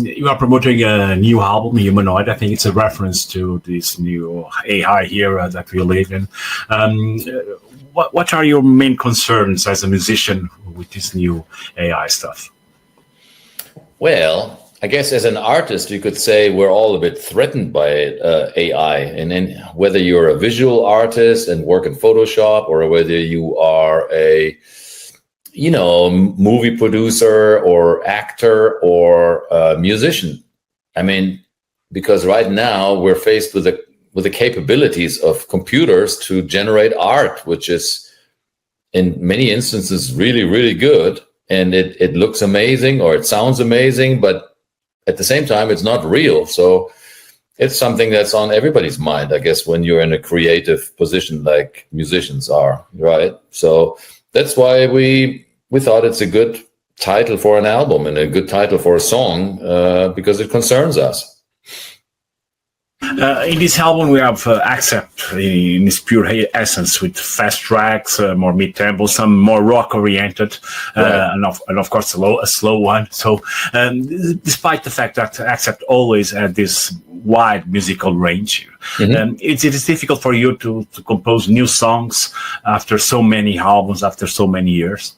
You are promoting a new album, Humanoid. I think it's a reference to this new AI era that we live in. What are your main concerns as a musician with this new AI stuff? Well, I guess as an artist, you could say we're all a bit threatened by AI. And then whether you're a visual artist and work in Photoshop, or whether you are a movie producer or actor or musician. I mean, because right now we're faced with the capabilities of computers to generate art, which is in many instances really, really good. And it looks amazing, or it sounds amazing, but at the same time, it's not real. So it's something that's on everybody's mind, I guess, when you're in a creative position like musicians are, right? So that's why we thought it's a good title for an album and a good title for a song, because it concerns us. In this album, we have Accept in its pure essence, with fast tracks, more mid-tempo, some more rock-oriented, right. and of course a slow one. So, despite the fact that Accept always had this wide musical range, it is difficult for you to compose new songs after so many albums, after so many years.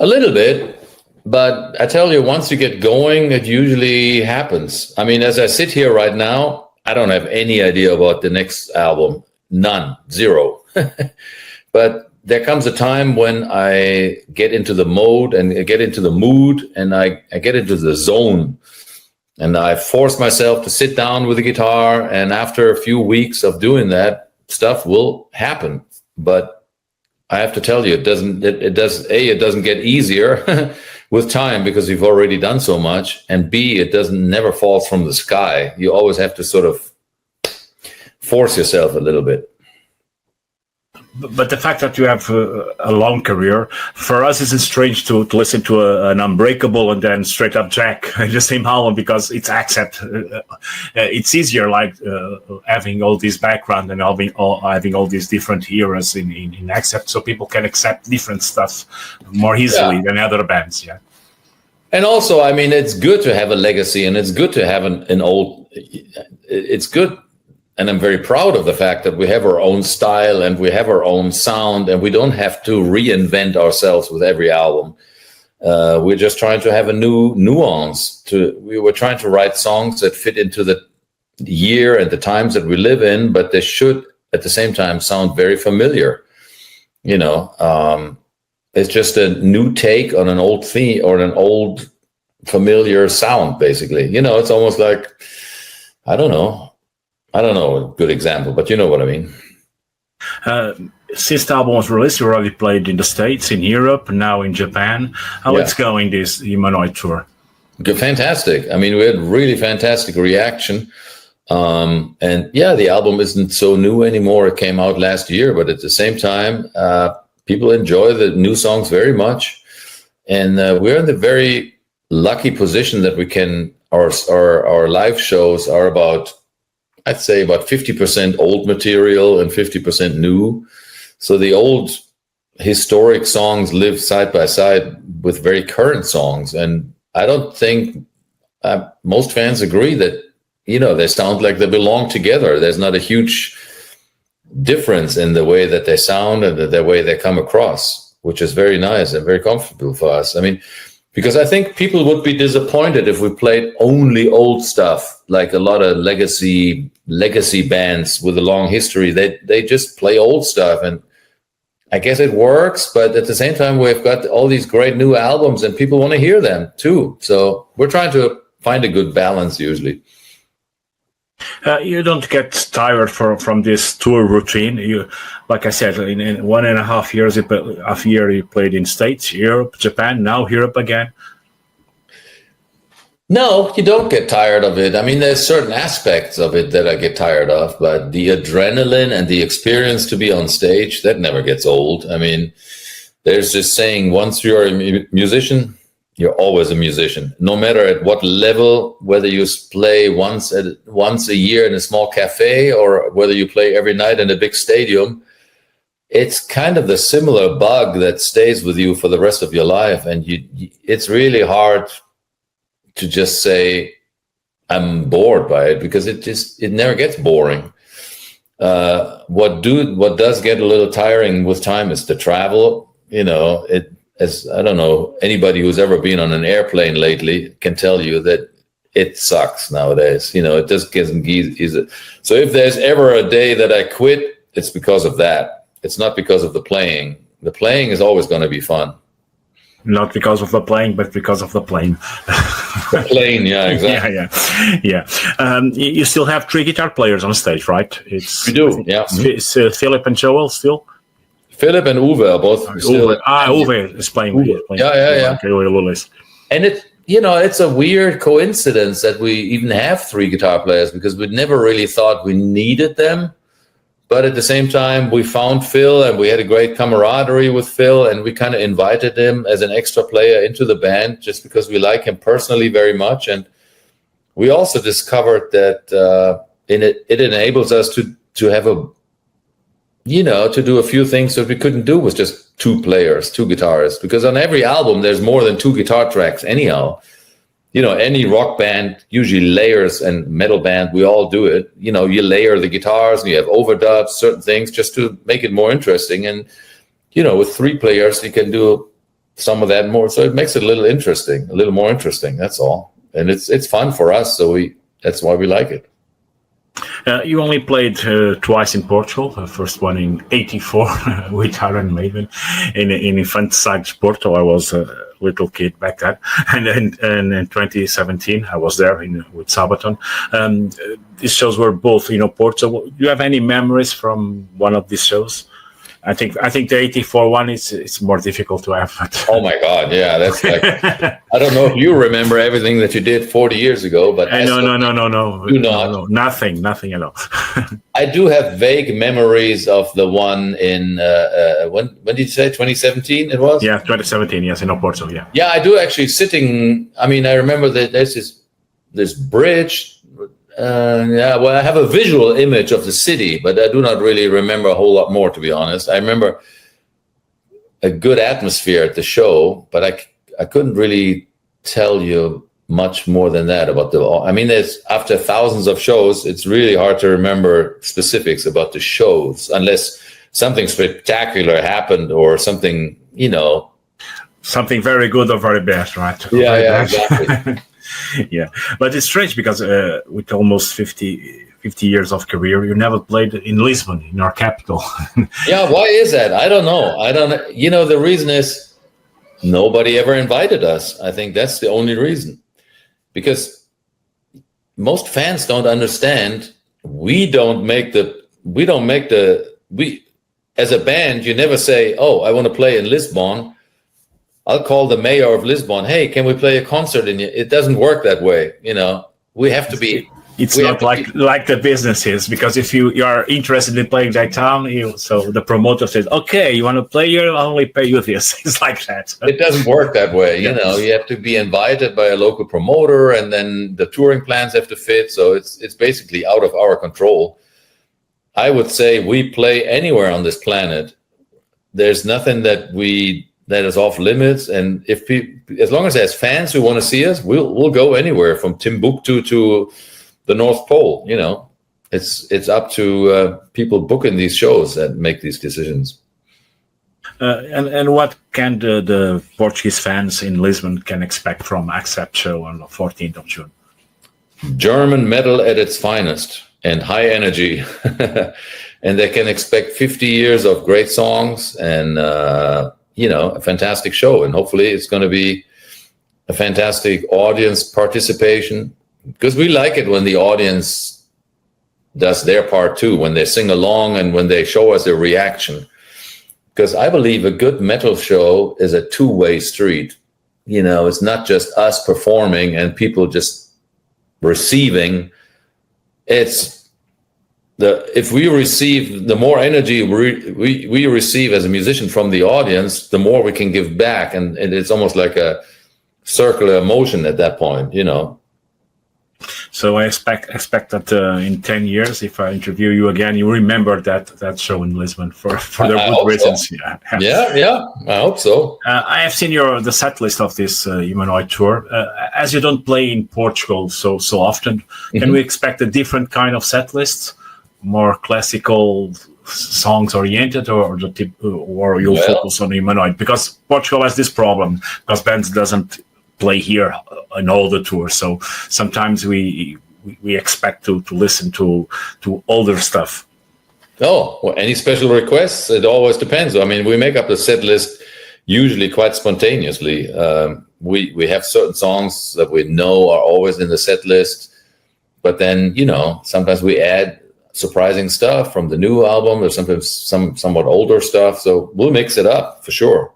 A little bit. But I tell you, once you get going, it usually happens. I mean, as I sit here right now, I don't have any idea about the next album. None. Zero. But there comes a time when I get into the mode and I get into the mood and I get into the zone. And I force myself to sit down with the guitar. And after a few weeks of doing that, stuff will happen. But I have to tell you, it doesn't get easier with time, because you've already done so much, and B, it never falls from the sky. You always have to sort of force yourself a little bit. But the fact that you have a long career, for us, isn't strange to listen to an Unbreakable and then Straight Up Jack in the same album, because it's Accept. It's easier, like having all this background and having all these different eras in Accept, so people can accept different stuff more easily than other bands. Yeah. And also, I mean, it's good to have a legacy, and it's good to have an old. It's good. And I'm very proud of the fact that we have our own style and we have our own sound, and we don't have to reinvent ourselves with every album. We're just trying to have a new nuance. We were trying to write songs that fit into the year and the times that we live in, but they should at the same time sound very familiar. It's just a new take on an old theme or an old familiar sound, basically. It's almost like, I don't know a good example, but you know what I mean. Since the album was released, you already played in the States, in Europe, now in Japan. How it's going, this Humanoid tour? Good, fantastic. I mean, we had really fantastic reaction. And the album isn't so new anymore. It came out last year, but at the same time, people enjoy the new songs very much. And we're in the very lucky position that we can, our live shows are I'd say about 50% old material and 50% new. So the old historic songs live side by side with very current songs. And I don't think most fans agree that, they sound like they belong together. There's not a huge difference in the way that they sound and the way they come across, which is very nice and very comfortable for us. I mean, because I think people would be disappointed if we played only old stuff, like a lot of legacy bands with a long history. They just play old stuff, and I guess it works. But at the same time, we've got all these great new albums, and people want to hear them too. So we're trying to find a good balance usually. You don't get tired from this tour routine. You, like I said, in 1.5 years, you played in States, Europe, Japan, now Europe again. No, you don't get tired of it. I mean, there's certain aspects of it that I get tired of, but the adrenaline and the experience to be on stage, that never gets old. I mean, there's this saying, once you're a musician, you're always a musician, no matter at what level, whether you play once a year in a small cafe or whether you play every night in a big stadium. It's kind of the similar bug that stays with you for the rest of your life. And it's really hard to just say, I'm bored by it, because it never gets boring. What does get a little tiring with time is the travel. As I don't know, anybody who's ever been on an airplane lately can tell you that it sucks nowadays. It just isn't easy. So if there's ever a day that I quit, it's because of that. It's not because of the playing. The playing is always going to be fun. Not because of the playing, but because of the plane. The plane, yeah, exactly. Yeah. You still have 3 guitar players on stage, right? We do, yeah. It's Philip and Joel still? Philip and Uwe are both still. Uwe is playing with you. Yeah. Okay, and it's a weird coincidence that we even have 3 guitar players, because we never really thought we needed them. But at the same time, we found Phil and we had a great camaraderie with Phil, and we kind of invited him as an extra player into the band just because we like him personally very much. And we also discovered that it enables us to have to do a few things that we couldn't do with just 2 players, 2 guitarists, because on every album, there's more than 2 guitar tracks anyhow. Any rock band usually layers, and metal band, we all do it. You layer the guitars and you have overdubs, certain things, just to make it more interesting. And, with 3 players, you can do some of that more. So it makes it a little more interesting. That's all. And it's fun for us. So that's why we like it. You only played twice in Portugal. The first one in '84 with Iron Maiden in Infanticide Porto. I was a little kid back then, and in 2017 I was there with Sabaton. These shows were both Portugal. Do you have any memories from one of these shows? I think the '84 one it's more difficult to have. Oh my God, yeah, that's like I don't know if you remember everything that you did 40 years ago, but no, nothing at all. I do have vague memories of the one in when did you say 2017? It was 2017. Yes, in Oporto. Yeah, I do actually sitting. I mean, I remember that there's this bridge. I have a visual image of the city, but I do not really remember a whole lot more, to be honest. I remember a good atmosphere at the show, but I couldn't really tell you much more than that about there's after thousands of shows, it's really hard to remember specifics about the shows unless something spectacular happened or something, something very good or very bad, right? Yeah, exactly. Yeah, but it's strange because with almost 50 years of career, you never played in Lisbon, in our capital. Yeah, why is that? I don't know. The reason is nobody ever invited us. I think that's the only reason. Because most fans don't understand. We as a band, you never say, "Oh, I want to play in Lisbon. I'll call the mayor of Lisbon. Hey, can we play a concert in you?" It doesn't work that way. We have to be. It's not like the business is, because if you are interested in playing that town, so the promoter says, "Okay, you want to play here? I'll only pay you this." It's like that. It doesn't work that way. You have to be invited by a local promoter, and then the touring plans have to fit. So it's basically out of our control. I would say we play anywhere on this planet. There's nothing that is off limits, and as long as there's fans who want to see us, we'll go anywhere from Timbuktu to the North Pole. It's up to people booking these shows that make these decisions. And what can the Portuguese fans in Lisbon can expect from ACCEPT show on the 14th of June? German metal at its finest and high energy, and they can expect 50 years of great songs and. A fantastic show, and hopefully it's going to be a fantastic audience participation, because we like it when the audience does their part too, when they sing along and when they show us a reaction, because I believe a good metal show is a two-way street. It's not just us performing and people just receiving. If we receive, the more energy we receive as a musician from the audience, the more we can give back, and it's almost like a circular motion at that point, So I expect that in 10 years, if I interview you again, you remember that show in Lisbon for the good reasons. So. Yeah, I hope so. I have seen the set list of this Humanoid tour. As you don't play in Portugal so often, can we expect a different kind of set list, more classical songs oriented, or you'll focus on Humanoid? Because Portugal has this problem because bands doesn't play here on all the tours, so sometimes we expect to listen to older stuff. Oh, well, any special requests? It always depends. I mean, we make up the set list usually quite spontaneously. We have certain songs that we know are always in the set list, but then sometimes we add surprising stuff from the new album, or sometimes somewhat older stuff. So we'll mix it up for sure.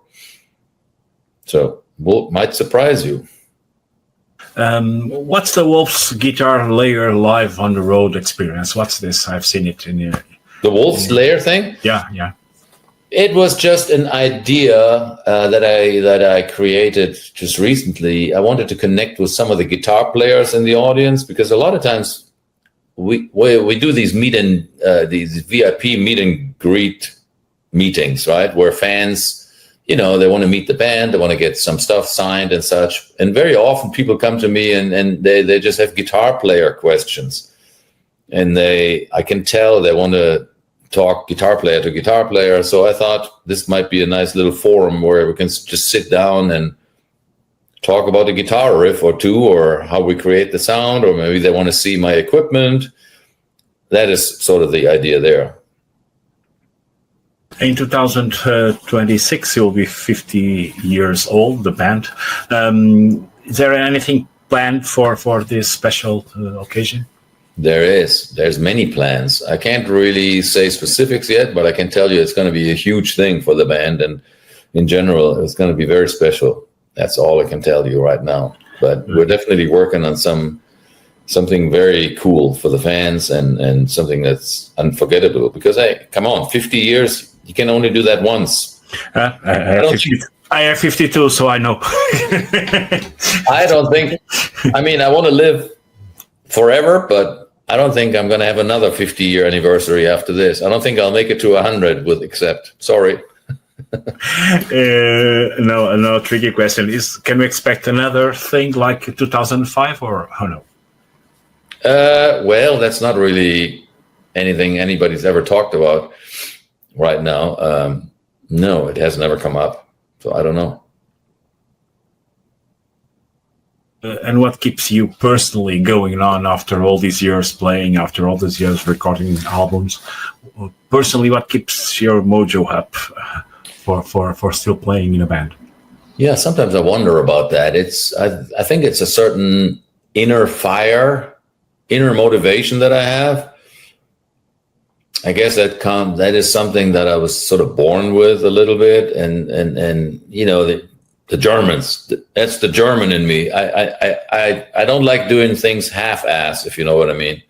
So might surprise you. What's the Wolf's guitar layer live on the road experience? What's this? I've seen it in the Wolf's layer thing. Yeah. It was just an idea that I created just recently. I wanted to connect with some of the guitar players in the audience, because a lot of times we do these these VIP meet and greet meetings, right? Where fans, they want to meet the band, they want to get some stuff signed and such. And very often people come to me and they just have guitar player questions. And I can tell they want to talk guitar player to guitar player. So I thought this might be a nice little forum where we can just sit down and talk about a guitar riff or two, or how we create the sound, or maybe they want to see my equipment. That is sort of the idea there. In 2026, you'll be 50 years old, the band. Is there anything planned for this special occasion? There's many plans. I can't really say specifics yet, but I can tell you it's going to be a huge thing for the band, and in general, it's going to be very special. That's all I can tell you right now. But we're definitely working on something very cool for the fans, and something that's unforgettable. Because, come on, 50 years, you can only do that once. I have 52, so I know. I don't think, I want to live forever, but I don't think I'm going to have another 50-year anniversary after this. I don't think I'll make it to 100 with ACCEPT. Sorry. No, tricky question. Can we expect another thing like 2005, or no? Well, that's not really anything anybody's ever talked about right now. No, it has never come up, so I don't know. And what keeps you personally going on after all these years playing, after all these years recording albums? Personally, what keeps your mojo up for still playing in a band? Yeah, sometimes I wonder about that. I think it's a certain inner fire, inner motivation that I have. I guess that is something that I was sort of born with a little bit, and the Germans, that's the German in me. I don't like doing things half-ass, if you know what I mean.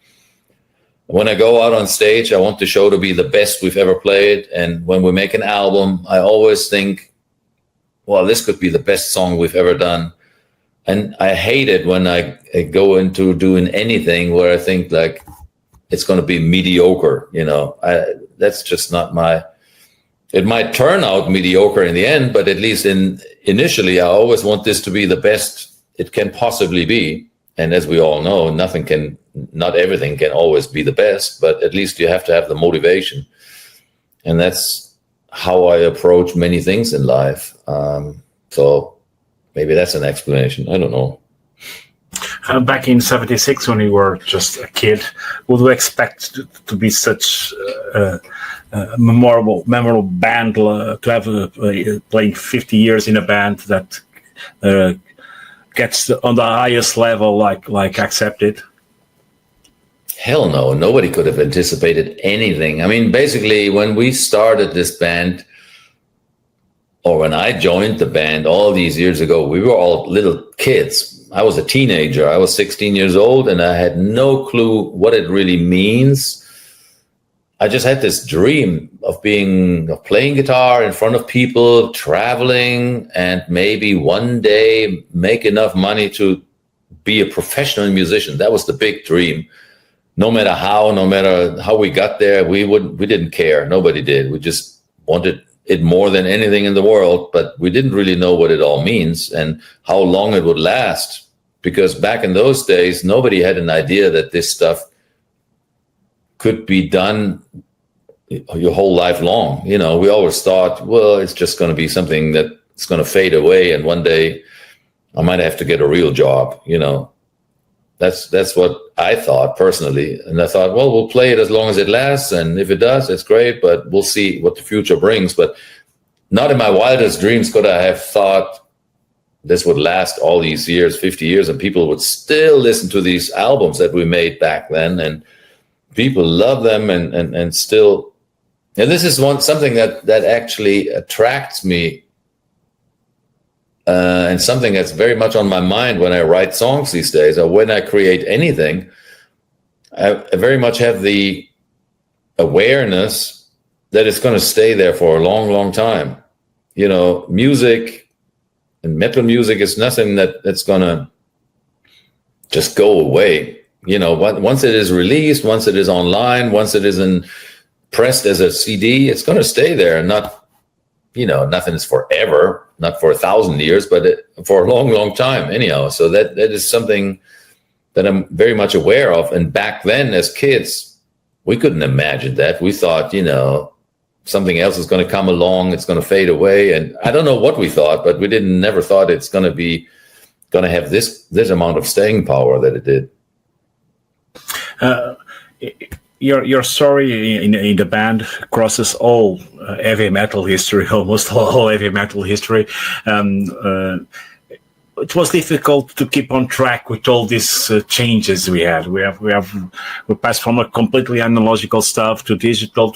When I go out on stage, I want the show to be the best we've ever played. And when we make an album, I always think, well, this could be the best song we've ever done. And I hate it when I go into doing anything where I think like it's going to be mediocre. That's just not it might turn out mediocre in the end, but at least initially, I always want this to be the best it can possibly be. And as we all know, not everything can always be the best, but at least you have to have the motivation. And that's how I approach many things in life. So maybe that's an explanation. I don't know. Back in '76, when you were just a kid, would you expect to be such a memorable band, to have playing 50 years in a band that gets on the highest level like ACCEPT? Hell no. Nobody could have anticipated anything. I mean, basically, when we started this band, or when I joined the band all these years ago, we were all little kids. I was a teenager. I was 16 years old, and I had no clue what it really means. I just had this dream of playing guitar in front of people, traveling, and maybe one day make enough money to be a professional musician. That was the big dream. No matter how we got there, we didn't care. Nobody did. We just wanted it more than anything in the world, but we didn't really know what it all means and how long it would last. Because back in those days, nobody had an idea that this stuff could be done your whole life long. You know, we always thought, well, it's just going to be something that's going to fade away, and one day I might have to get a real job. You know, that's what I thought personally. And I thought, well, we'll play it as long as it lasts, and if it does, it's great, but we'll see what the future brings. But not in my wildest dreams could I have thought this would last all these years, 50 years, and people would still listen to these albums that we made back then, and people love them, and still. And this is something that actually attracts me, and something that's very much on my mind when I write songs these days, or when I create anything. I very much have the awareness that it's going to stay there for a long, long time. You know, music and metal music is nothing that's going to just go away. You know, once it is released, once it is online, once it is pressed as a CD, it's going to stay there. Not, you know, nothing is forever, not for 1,000 years, but for a long, long time anyhow. So that is something that I'm very much aware of. And back then as kids, we couldn't imagine that. We thought, you know, something else is going to come along, it's going to fade away. And I don't know what we thought, but we never thought it's going to have this amount of staying power that it did. Your story in the band crosses all heavy metal history, almost all heavy metal history. It was difficult to keep on track with all these changes we had. We passed from a completely analogical stuff to digital,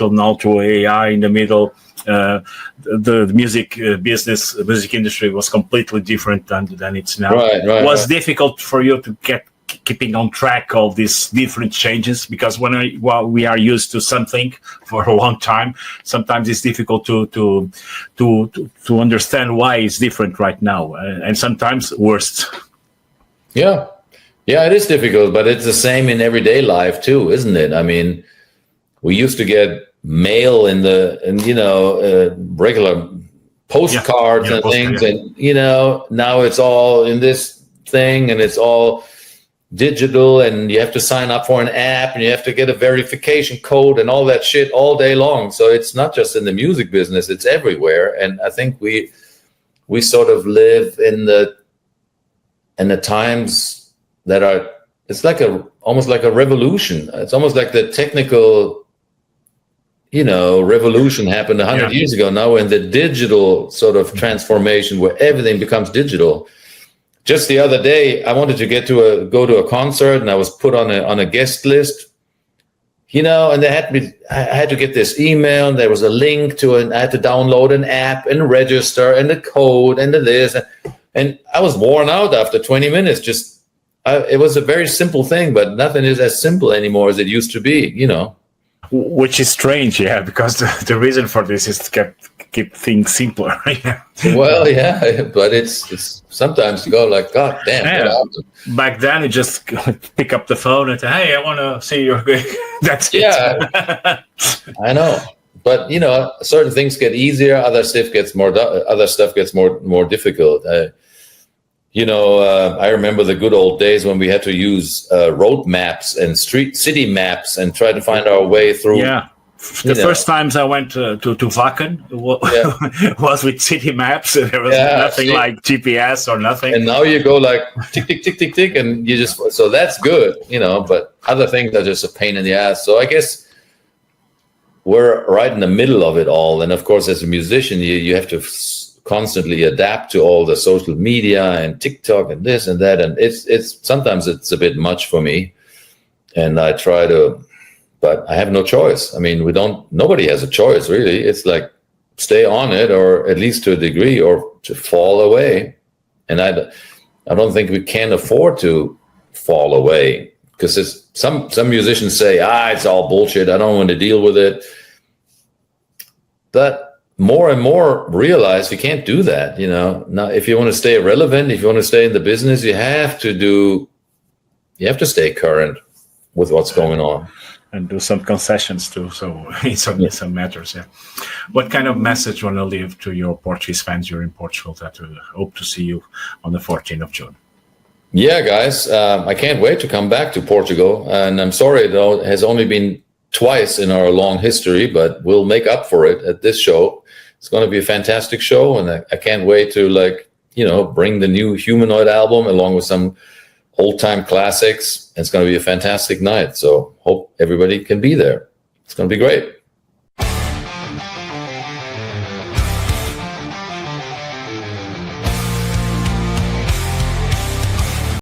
now to AI in the middle. The music music industry was completely different than it's now. Right, it was difficult for you to keeping on track of these different changes, because when we are used to something for a long time, sometimes it's difficult to understand why it's different right now, and sometimes worse. Yeah, it is difficult, but it's the same in everyday life too, isn't it? I mean, we used to get mail in regular postcards and things, and you know, now it's all in this thing, and it's all digital, and you have to sign up for an app, and you have to get a verification code and all that shit all day long. So it's not just in the music business, it's everywhere. And I think we sort of live in the times that are, it's like almost like a revolution. It's almost like the technical, you know, revolution happened 100 years ago. Now we're in the digital sort of transformation where everything becomes digital. Just the other day, I wanted to go to a concert, and I was put on a guest list, you know, and I had to get this email, and there was a link to I had to download an app and register, and the code and this, and I was worn out after 20 minutes. It was a very simple thing, but nothing is as simple anymore as it used to be, you know. Which is strange, because the reason for this is to keep things simpler. Well, yeah, but it's sometimes you go like, God damn. Yeah. Back then, you just pick up the phone and say, "Hey, I want to see your gig." That's it. Yeah, I know. But you know, certain things get easier, other stuff gets more difficult. I remember the good old days when we had to use road maps and city maps and try to find our way through. Yeah. The first times I went to Wacken was with city maps. There was nothing like GPS or nothing. And now you go like tick, tick, tick, tick, tick, and you just, so that's good, you know, but other things are just a pain in the ass. So I guess we're right in the middle of it all. And of course, as a musician, you have to constantly adapt to all the social media and TikTok and this and that. And it's sometimes it's a bit much for me. And I try to, but I have no choice. I mean, nobody has a choice, really. It's like stay on it, or at least to a degree, or to fall away. And I don't think we can afford to fall away, because some musicians say, it's all bullshit, I don't want to deal with it. But more and more realize you can't do that. Now, if you want to stay relevant, if you want to stay in the business, you have to stay current with what's going on. And do some concessions too. So in some matters, yeah. What kind of message want to leave to your Portuguese fans here in Portugal that hope to see you on the 14th of June? Yeah, guys, I can't wait to come back to Portugal. And I'm sorry, though, it has only been twice in our long history, but we'll make up for it at this show. It's going to be a fantastic show, and I can't wait to bring the new Humanoid album along with some old-time classics. It's going to be a fantastic night. So hope everybody can be there. It's going to be great.